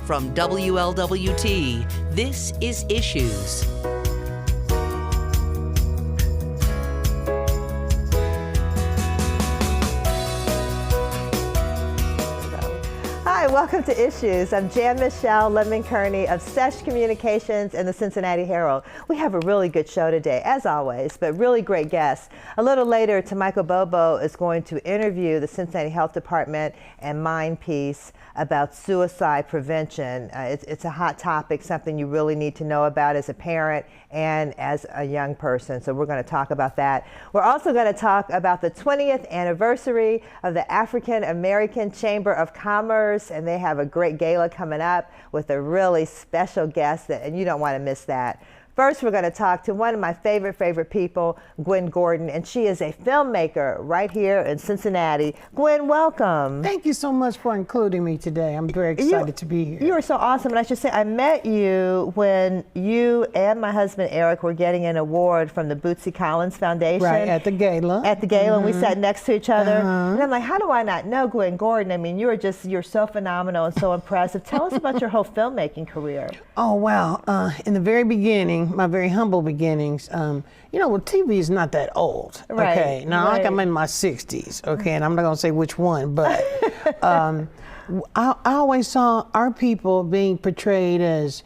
From WLWT, this is Issues. Hi, welcome to Issues. I'm Jan-Michele Lemon Kearney of SESH Communications and the Cincinnati Herald. We have a really good show today, as always, but really great guests. A little later, Michael Bobo is going to interview the Cincinnati Health Department and Mindpiece about suicide prevention. It's a hot topic, something you really need to know about as a parent and as a young person, so we're going to talk about that. We're also going to talk about the 20th anniversary of the African American Chamber of Commerce, and they have a great gala coming up with a really special guest, and you don't want to miss that. First, we're going to talk to one of my favorite people, Gwen Gordon, and she is a filmmaker right here in Cincinnati. Gwen, welcome. Thank you so much for including me today. I'm very excited to be here. You are so awesome, and I should say I met you when you and my husband Eric were getting an award from the Bootsy Collins Foundation. Right, at the gala. At the gala, and we sat next to each other. And I'm like, how do I not know Gwen Gordon? I mean, you're so phenomenal and so impressive. Tell us about your whole filmmaking career. Oh, wow. In the very beginning, my very humble beginnings, TV is not that old. Right, okay, now right. like I'm in my 60s, okay, and I'm not gonna say which one, but I always saw our people being portrayed as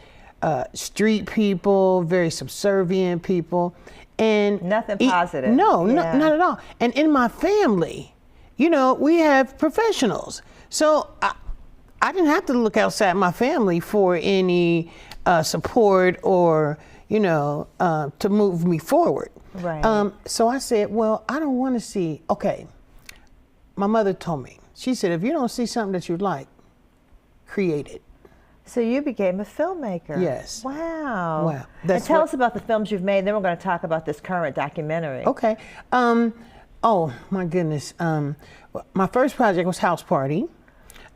street people, very subservient people, and nothing positive. No, not at all. And in my family, we have professionals, so I didn't have to look outside my family for any support or to move me forward. Right. So I said, well, I don't want to see. Okay. My mother told me. She said, if you don't see something that you like, create it. So you became a filmmaker. Yes. Wow. Wow. And tell us about the films you've made. Then we're going to talk about this current documentary. Okay. Oh my goodness. My first project was House Party.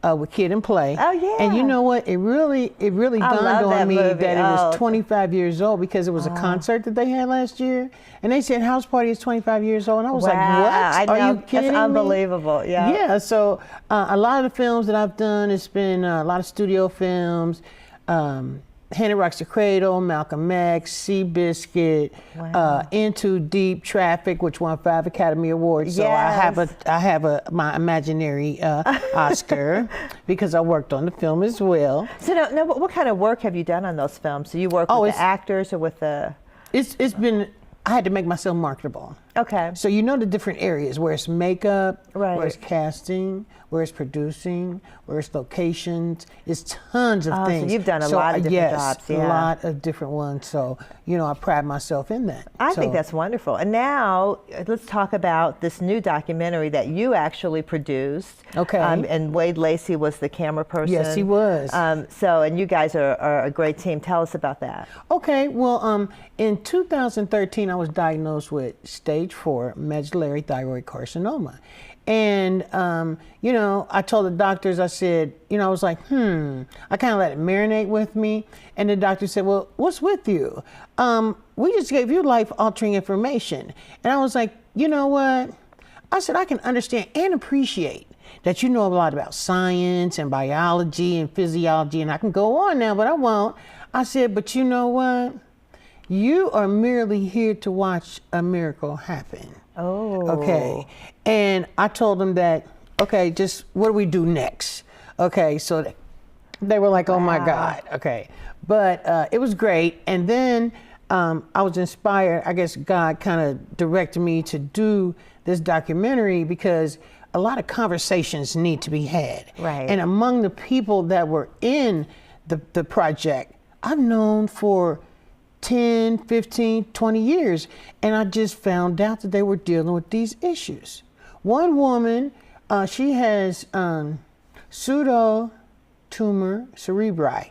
With Kid and Play. Oh yeah. And you know what? It really dawned on me that it was 25 years old because it was a concert that they had last year, and they said House Party is 25 years old, and I was like, what? I know. Are you kidding That's unbelievable. me? Yeah. Yeah. So a lot of the films that I've done, it's been a lot of studio films. Henry Rocks the Cradle, Malcolm X, Seabiscuit, Into Deep, Traffic, which won 5 Academy Awards. So Yes. I have my imaginary Oscar because I worked on the film as well. So now, what kind of work have you done on those films? So you work with the actors or with the? I had to make myself marketable. Okay. So the different areas where it's makeup, right. where it's casting, where it's producing, where it's locations. It's tons of things. So you've done a lot of different jobs. Yeah. A lot of different ones. So, I pride myself in that. I think that's wonderful. And now let's talk about this new documentary that you actually produced. Okay. And Wade Lacey was the camera person. Yes, he was. And you guys are a great team. Tell us about that. Okay. Well, in 2013, I was diagnosed with stage 4 medullary thyroid carcinoma. And, I told the doctors, I said, I was like, I kind of let it marinate with me. And the doctor said, well, what's with you? We just gave you life-altering information. And I was like, you know what? I said, I can understand and appreciate that you know a lot about science and biology and physiology, and I can go on now, but I won't. I said, but you know what? You are merely here to watch a miracle happen. Oh. Okay. And I told them that, okay, just what do we do next? Okay, so they were like, oh my God. Okay. But it was great. And then I was inspired. I guess God kind of directed me to do this documentary because a lot of conversations need to be had. Right. And among the people that were in the project, I've known for 10, 15, 20 years, and I just found out that they were dealing with these issues. One woman, she has pseudo tumor cerebri,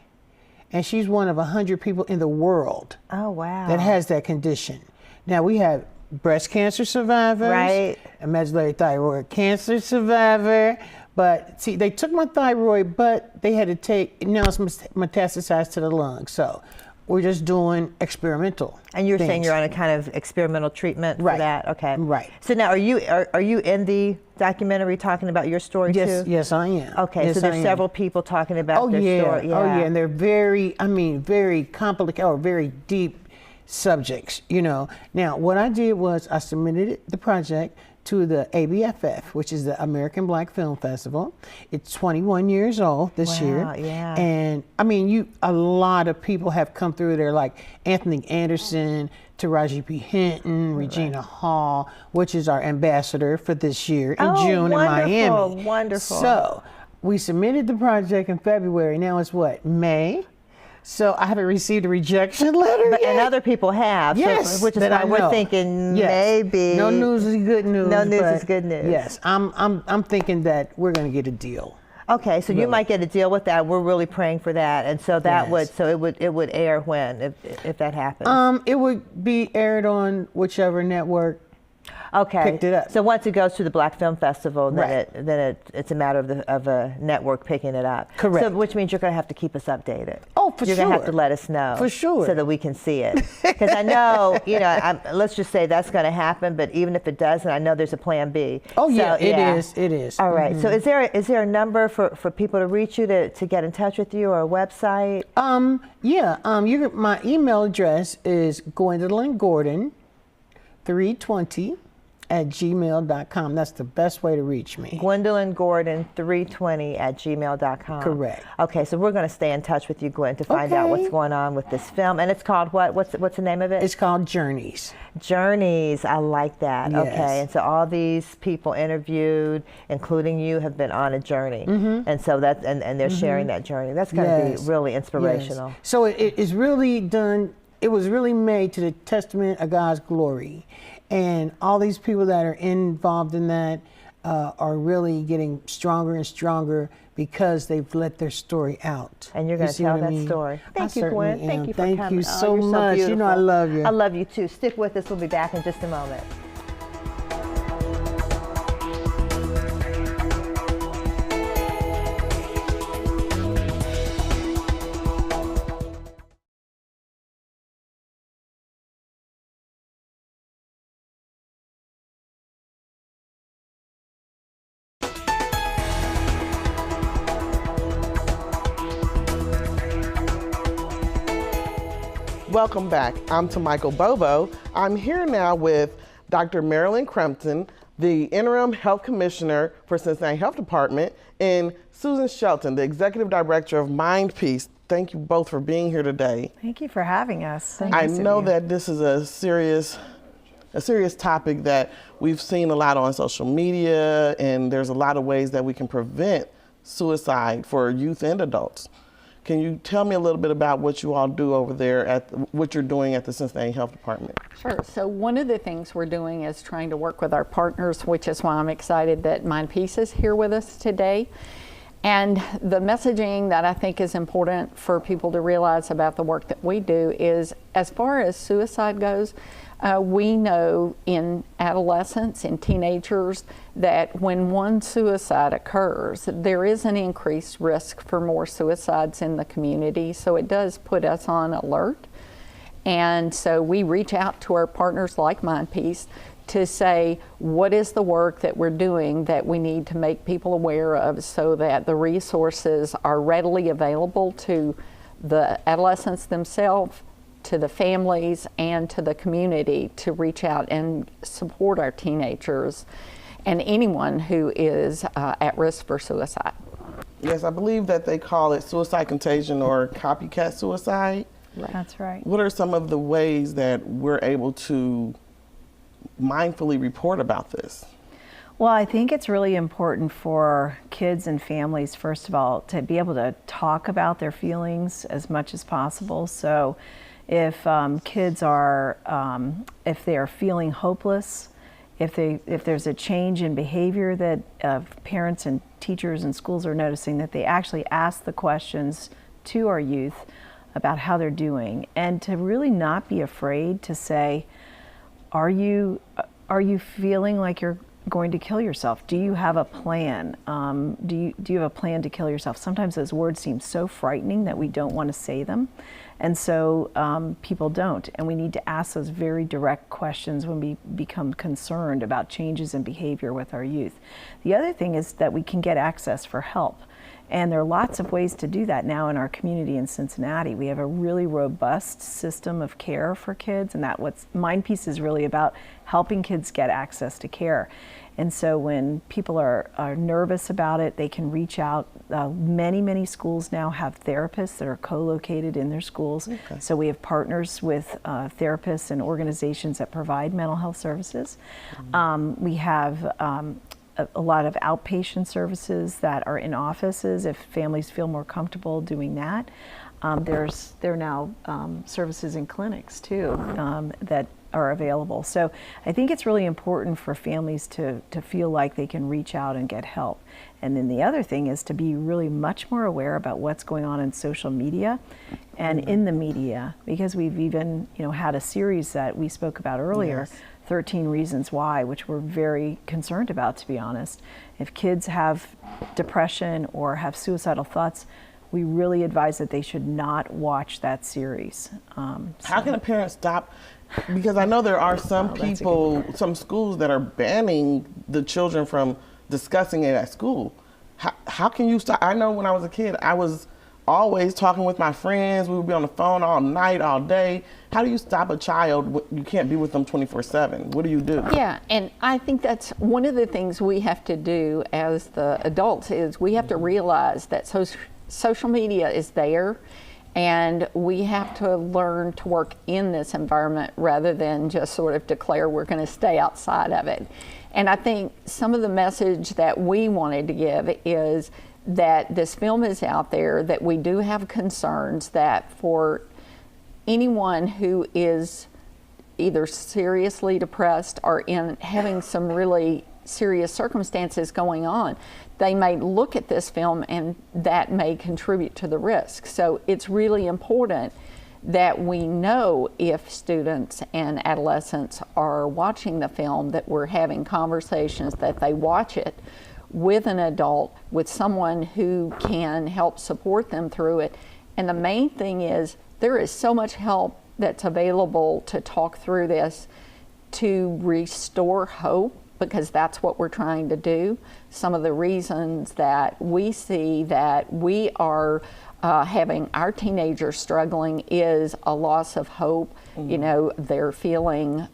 and she's one of 100 people in the world that has that condition. Now we have breast cancer survivors, right, a medullary thyroid cancer survivor, but see, they took my thyroid, but they had to take, now it's metastasized to the lungs. So we're just doing experimental. And you're saying things. you're on a kind of experimental treatment for Right. that? Okay. Right. So now, are you in the documentary talking about your story Yes, too? yes, I am. Okay, Yes, so I there's am. several people talking about their story. Oh yeah, and they're very complicated or very deep subjects, you know. Now, what I did was I submitted the project to the ABFF, which is the American Black Film Festival. It's 21 years old this year. Yeah. And I mean, a lot of people have come through there, like Anthony Anderson, Taraji P. Henson, Regina Hall, which is our ambassador for this year in June in Miami. Wonderful. So we submitted the project in February. Now it's what, May? So I haven't received a rejection letter yet. And other people have. Yes, So, which is that why I we're know. thinking Yes. maybe. No news is good news. No news but is good news. Yes, I'm thinking that we're going to get a deal. Okay, so you might get a deal with that. We're really praying for that, and so that Yes. it would air when if that happens. It would be aired on whichever network Okay. picked it up. So once it goes to the Black Film Festival, Right. then it's a matter of a network picking it up. Correct. So which means you're going to have to keep us updated. Oh, for You're going to have sure. to let us know. For sure. So that we can see it. Because I know, let's just say that's going to happen, but even if it doesn't, I know there's a plan B. Oh, So, yeah, it is. All right. So is there a number for people to reach you to get in touch with you, or a website? My email address is Gwendolyn Gordon 320 at gmail.com. That's the best way to reach me. Gwendolyn Gordon 320 at gmail.com. Correct. Okay, so we're going to stay in touch with you, Gwen, to find out what's going on with this film. And it's called what? What's the name of it? It's called Journeys. Journeys. I like that. Yes. Okay, and so all these people interviewed, including you, have been on a journey, and so and they're sharing that journey. That's going to be really inspirational. Yes. So it is really done. It was really made to the testament of God's glory. And all these people that are involved in that are really getting stronger and stronger because they've let their story out. And you're going to tell that story. Thank you, Gwen. Thank you for coming. Thank you Oh, so you're much. beautiful. You know I love you. I love you too. Stick with us. We'll be back in just a moment. Welcome back. I'm Michael Bobo. I'm here now with Dr. Marilyn Crumpton, the Interim Health Commissioner for Cincinnati Health Department, and Susan Shelton, the Executive Director of MindPeace. Thank you both for being here today. Thank you for having us. I know that this is a serious topic that we've seen a lot on social media, and there's a lot of ways that we can prevent suicide for youth and adults. Can you tell me a little bit about what you all do over there what you're doing at the Cincinnati Health Department? Sure. So one of the things we're doing is trying to work with our partners, which is why I'm excited that MindPeace is here with us today. And the messaging that I think is important for people to realize about the work that we do is, as far as suicide goes, we know in adolescents and teenagers that when one suicide occurs, there is an increased risk for more suicides in the community. So it does put us on alert. And so we reach out to our partners like MindPeace to say, what is the work that we're doing that we need to make people aware of so that the resources are readily available to the adolescents themselves, to the families, and to the community to reach out and support our teenagers and anyone who is at risk for suicide. Yes, I believe that they call it suicide contagion or copycat suicide. Right. That's right. What are some of the ways that we're able to mindfully report about this? Well, I think it's really important for kids and families, first of all, to be able to talk about their feelings as much as possible. So if kids are, if they're feeling hopeless, if there's a change in behavior that parents and teachers and schools are noticing, that they actually ask the questions to our youth about how they're doing, and to really not be afraid to say, are you feeling like you're going to kill yourself? Do you have a plan? Do you have a plan to kill yourself? Sometimes those words seem so frightening that we don't want to say them. And so people don't. And we need to ask those very direct questions when we become concerned about changes in behavior with our youth. The other thing is that we can get access for help. And there are lots of ways to do that now in our community in Cincinnati. We have a really robust system of care for kids, and that what's MindPeace is really about, helping kids get access to care. And so when people are nervous about it, they can reach out. Many schools now have therapists that are co-located in their schools. Okay. So we have partners with therapists and organizations that provide mental health services. Mm-hmm. We have a lot of outpatient services that are in offices if families feel more comfortable doing that. There are now services in clinics too that are available. So I think it's really important for families to feel like they can reach out and get help. And then the other thing is to be really much more aware about what's going on in social media and in the media, because we've even had a series that we spoke about earlier, yes. 13 Reasons Why, which we're very concerned about, to be honest. If kids have depression or have suicidal thoughts, we really advise that they should not watch that series. How can a parent stop? Because I know there are some people, some schools that are banning the children from discussing it at school. How can you stop? I know when I was a kid, I was always talking with my friends. We would be on the phone all night, all day. How do you stop a child? You can't be with them 24/7. What do you do? Yeah, and I think that's one of the things we have to do as the adults is we have to realize that social media is there, and we have to learn to work in this environment rather than just sort of declare we're going to stay outside of it. And I think some of the message that we wanted to give is that this film is out there, that we do have concerns that for anyone who is either seriously depressed or in having some really serious circumstances going on, they may look at this film and that may contribute to the risk. So it's really important that we know if students and adolescents are watching the film, that we're having conversations, that they watch it with an adult, with someone who can help support them through it. And the main thing is there is so much help that's available to talk through this, to restore hope, because that's what we're trying to do. Some of the reasons that we see that we are having our teenagers struggling is a loss of hope. Mm-hmm. They're feeling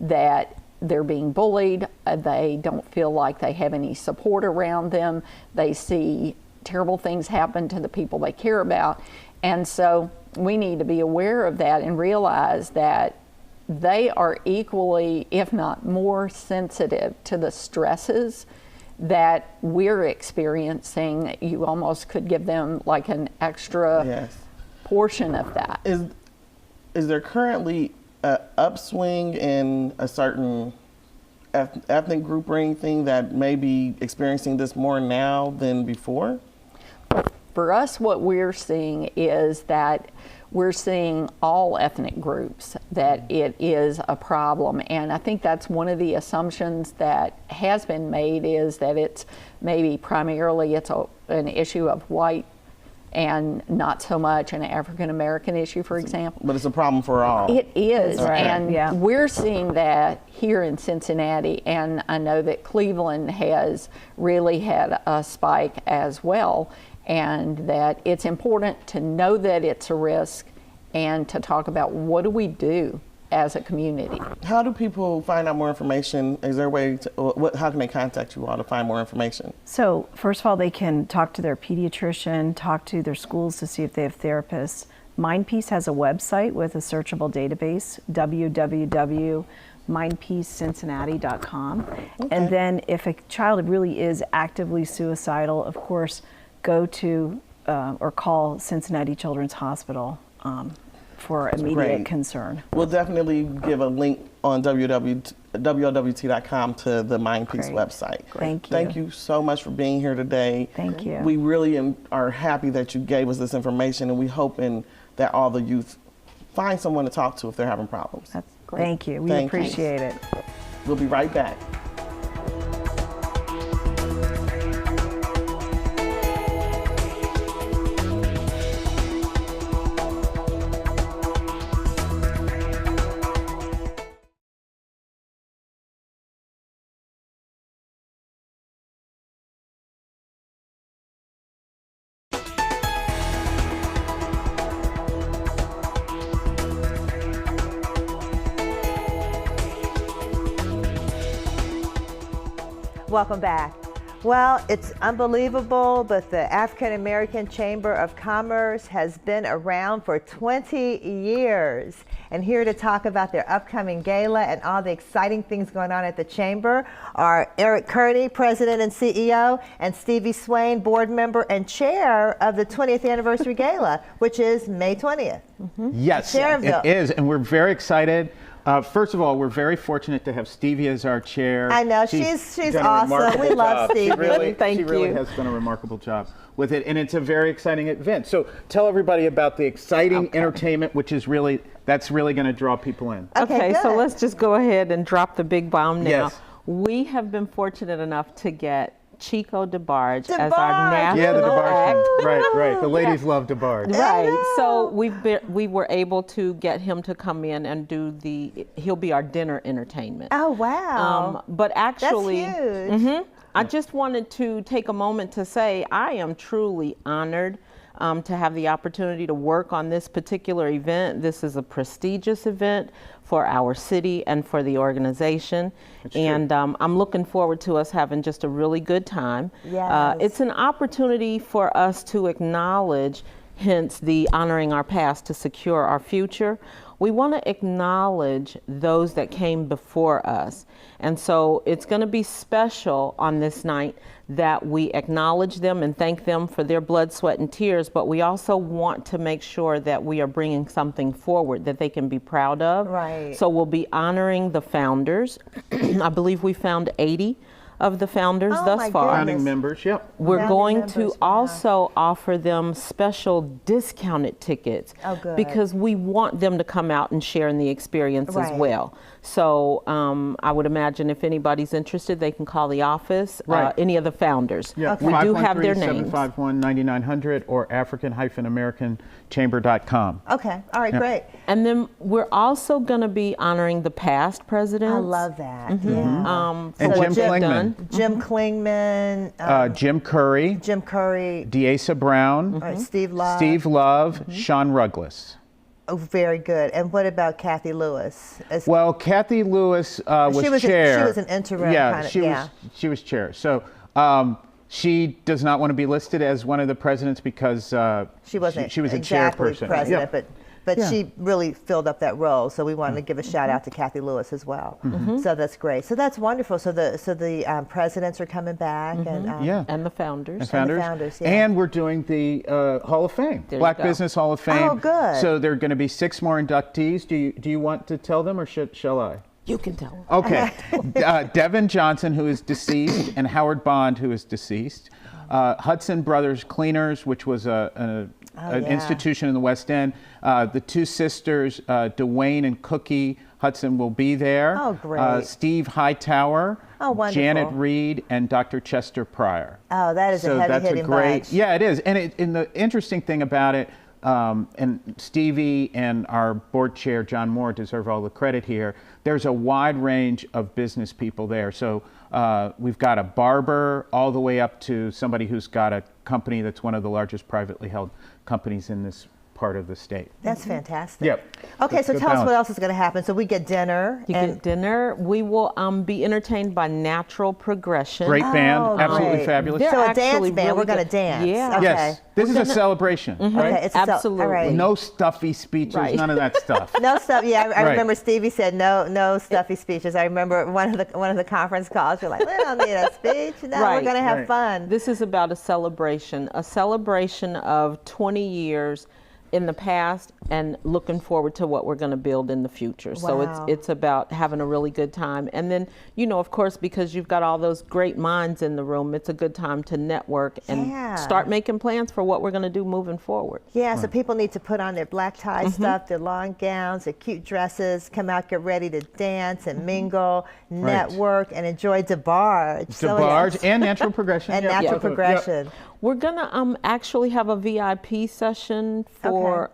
that they're being bullied. They don't feel like they have any support around them. They see terrible things happen to the people they care about. And so we need to be aware of that and realize that they are equally, if not more, sensitive to the stresses that we're experiencing. You almost could give them like an extra portion of that. Is there currently an upswing in a certain ethnic group or anything that may be experiencing this more now than before? For us, what we're seeing is that we're seeing all ethnic groups that it is a problem. And I think that's one of the assumptions that has been made, is that it's maybe primarily an issue of white and not so much an African American issue, for example. But it's a problem for all. It is, right. And we're seeing that here in Cincinnati, and I know that Cleveland has really had a spike as well, and that it's important to know that it's a risk and to talk about what do we do as a community. How do people find out more information? Is there a way to, how can they contact you all to find more information? So first of all, they can talk to their pediatrician, talk to their schools to see if they have therapists. MindPeace has a website with a searchable database, www.mindpeacecincinnati.com. Okay. And then if a child really is actively suicidal, of course, go to or call Cincinnati Children's Hospital for immediate concern. We'll definitely give a link on WLWT.com to the MindPeace website. Thank you. Thank you so much for being here today. Thank you. We really are happy that you gave us this information, and we hoping that all the youth find someone to talk to if they're having problems. Thank you. We appreciate it. We'll be right back. Welcome back. Well, it's unbelievable, but the African American Chamber of Commerce has been around for 20 years. And here to talk about their upcoming gala and all the exciting things going on at the Chamber are Eric Kearney, President and CEO, and Stevie Swain, Board Member and Chair of the 20th Anniversary Gala, which is May 20th. Yes, it is, and we're very excited. First of all, we're very fortunate to have Stevie as our chair. I know, she's done a awesome. remarkable We love job. Stevie. She really has done a remarkable job with it, and it's a very exciting event. So tell everybody about the exciting entertainment, which is that's really going to draw people in. Okay, so good. let's just go ahead and drop the big bomb now. Yes. We have been fortunate enough to get Chico DeBarge as our national Yeah, the DeBarge. act. Right. The ladies love DeBarge. Right. So we were able to get him to come in and he'll be our dinner entertainment. Oh, wow. But actually, That's huge. I just wanted to take a moment to say I am truly honored to have the opportunity to work on this particular event. This is a prestigious event for our city and for the organization. And I'm looking forward to us having just a really good time. Yes. It's an opportunity for us to acknowledge, hence the honoring our past to secure our future. We want to acknowledge those that came before us. And so it's going to be special on this night that we acknowledge them and thank them for their blood, sweat, and tears, but we also want to make sure that we are bringing something forward that they can be proud of. Right. So we'll be honoring the founders. I believe we found 80 of the founders thus my far. goodness. Founding members, yep. We're Founding going members, to wow. also offer them special discounted tickets Oh, good. because we want them to come out and share in the experience Right. as well. So I would imagine if anybody's interested, they can call the office, Right. any of the founders. Yeah, We do have their names. 513-751-9900 or African-American-Chamber.com. Okay, all right, great. And then we're also going to be honoring the past presidents. I love that. Yeah. And for what Jim they've Klingman. done. Jim Klingman, Jim Curry, Jim Curry, Deasa Brown, all right, Steve Love. Steve Love, Sean Ruggles. Oh, very good. And what about Kathy Lewis? Well, Kathy Lewis was She was chair. she was an interim Yeah, kind of, she was chair. So she does not want to be listed as one of the presidents because She wasn't she was a exactly chairperson. president, Yeah. but Yeah. she really filled up that role. So we wanted to give a shout out to Kathy Lewis as well. So that's great. So that's wonderful. So the presidents are coming back and Yeah. And the founders. And founders. founders, yeah. And we're doing the Hall of Fame, There you Black go. Business Hall of Fame. Oh, good. So there are going to be 6 more inductees. Do you want to tell them or shall I? You can tell them. Okay. Devin Johnson, who is deceased, and Howard Bond, who is deceased. Hudson Brothers Cleaners, which was an institution in the West End. The 2 sisters, Dwayne and Cookie Hudson, will be there. Oh, great. Steve Hightower, Oh, wonderful. Janet Reed, and Dr. Chester Pryor. Oh, that is a heavy-hitting bunch. Yeah, it is. And the interesting thing about it, and Stevie and our board chair, John Moore, deserve all the credit here. There's a wide range of business people there. So we've got a barber all the way up to somebody who's got a company that's one of the largest privately held companies in this part of the state. That's fantastic. Yep. Okay, That's so good tell us balance. what else is going to happen. So we get dinner. You get dinner. We will be entertained by Natural Progression. Great band, Oh, absolutely great. fabulous. They're So a dance actually band, really we're going to good. dance. Yeah. Okay. Yes, this is a celebration, right? Okay, it's all Absolutely. right. No stuffy speeches, Right. none of that stuff. No stuff. Yeah, I Right. remember Stevie said no stuffy speeches. I remember one of the conference calls. You're like, we don't need a speech. No, we're Right. going to have Right. fun. This is about a celebration of 20 years in the past and looking forward to what we're going to build in the future. So Wow. it's about having a really good time. And then, of course, because you've got all those great minds in the room, it's a good time to network and Yeah. start making plans for what we're going to do moving forward. Yeah, so people need to put on their black tie stuff, their long gowns, their cute dresses, come out, get ready to dance and mingle, network, and enjoy DeBarge. So, DeBarge yes. and Natural Progression. And Yep. Natural Yep. Progression. We're going to actually have a VIP session for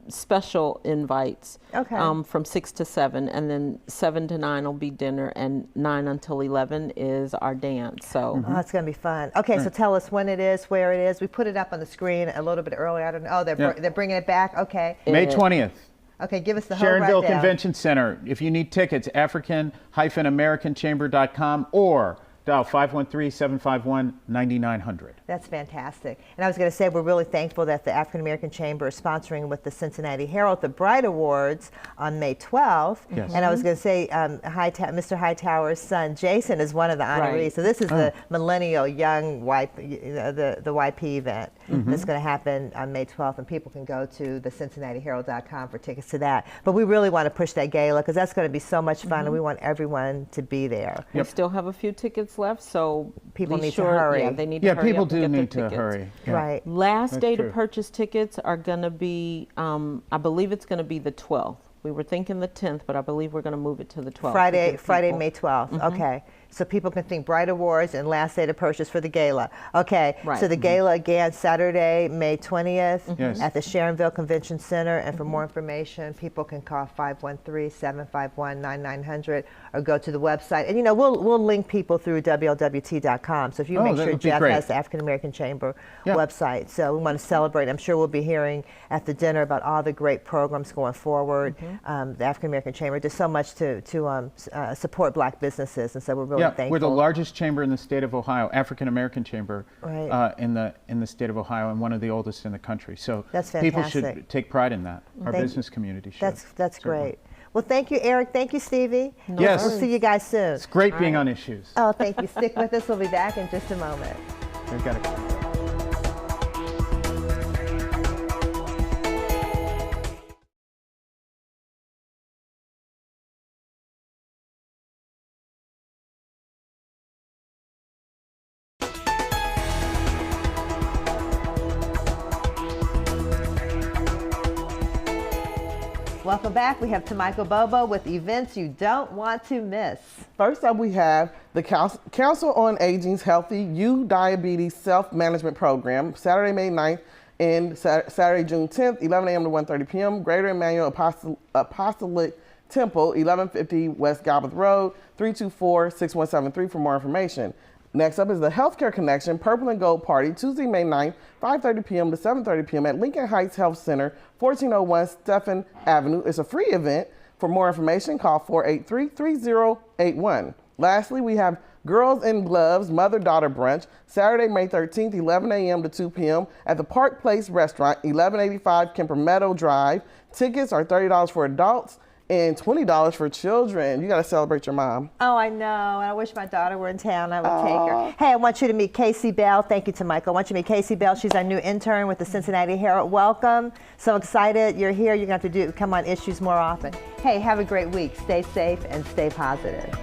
special invites Okay. from 6 to 7, and then 7 to 9 will be dinner, and 9 until 11 is our dance. So Oh, it's going to be fun. Okay, so tell us when it is, where it is. We put it up on the screen a little bit earlier. I don't know. Oh, they're bringing it back. Okay. May 20th. Okay, give us the whole Sharonville rundown. Convention Center. If you need tickets, African-American-Chamber.com or dial 513-751-9900. That's fantastic. And I was going to say, we're really thankful that the African American Chamber is sponsoring with the Cincinnati Herald the Bright Awards on May 12th. Yes. And I was going to say, Mr. Hightower's son, Jason, is one of the honorees. Right. So this is the millennial young the YP event that's going to happen on May 12th. And people can go to the CincinnatiHerald.com for tickets to that. But we really want to push that gala because that's going to be so much fun, and we want everyone to be there. We still have a few tickets left, so People be need to sure, hurry. Yeah, they need to hurry people up and do get their need to tickets. hurry. Yeah. Right. Last That's day true. to purchase tickets are going to be, I believe it's going to be the 12th. We were thinking the 10th, but I believe we're going to move it to the 12th. Friday, May 12th. Okay. So people can think Bright Awards and last day to purchase for the gala. Okay. Right. So the gala again, Saturday, May 20th Yes. at the Sharonville Convention Center. And for more information, people can call 513-751-9900 or go to the website. And we'll link people through WLWT.com. So if you make that sure would be Jeff great. has the African American Chamber Yeah. website. So we want to celebrate. I'm sure we'll be hearing at the dinner about all the great programs going forward. The African American Chamber does so much to support Black businesses, and so we're really thankful. We're the largest chamber in the state of Ohio, African American chamber Right. in the state of Ohio, and one of the oldest in the country. So That's people fantastic. should take pride in that. Our Thank- business community should. That's certainly. great. Well, thank you, Eric. Thank you, Stevie. Yes. We'll see you guys soon. It's great being on Issues. Oh, thank you. Stick with us. We'll be back in just a moment. We've got it. Welcome back. We have Tamiko Bobo with events you don't want to miss. First up, we have the Council on Aging's Healthy Youth Diabetes Self-Management Program, Saturday, May 9th and Saturday, June 10th, 11 a.m. to 1:30 p.m. Greater Emmanuel Apostolic Temple, 1150 West Galbraith Road, 324-6173 for more information. Next up is the Healthcare Connection Purple and Gold Party, Tuesday, May 9th, 5:30 p.m. to 7:30 p.m. at Lincoln Heights Health Center, 1401 Stephen Avenue. It's a free event. For more information, call 483-3081. Lastly, we have Girls in Gloves Mother-Daughter Brunch, Saturday, May 13th, 11 a.m. to 2 p.m. at the Park Place Restaurant, 1185 Kemper Meadow Drive. Tickets are $30 for adults and $20 for children. You got to celebrate your mom. Oh, I know. And I wish my daughter were in town. I would take her. Hey, I want you to meet Casey Bell. Thank you to Michael. I want you to meet Casey Bell. She's our new intern with the Cincinnati Herald. Welcome. So excited you're here. You're going to have to come on Issues more often. Hey, have a great week. Stay safe and stay positive.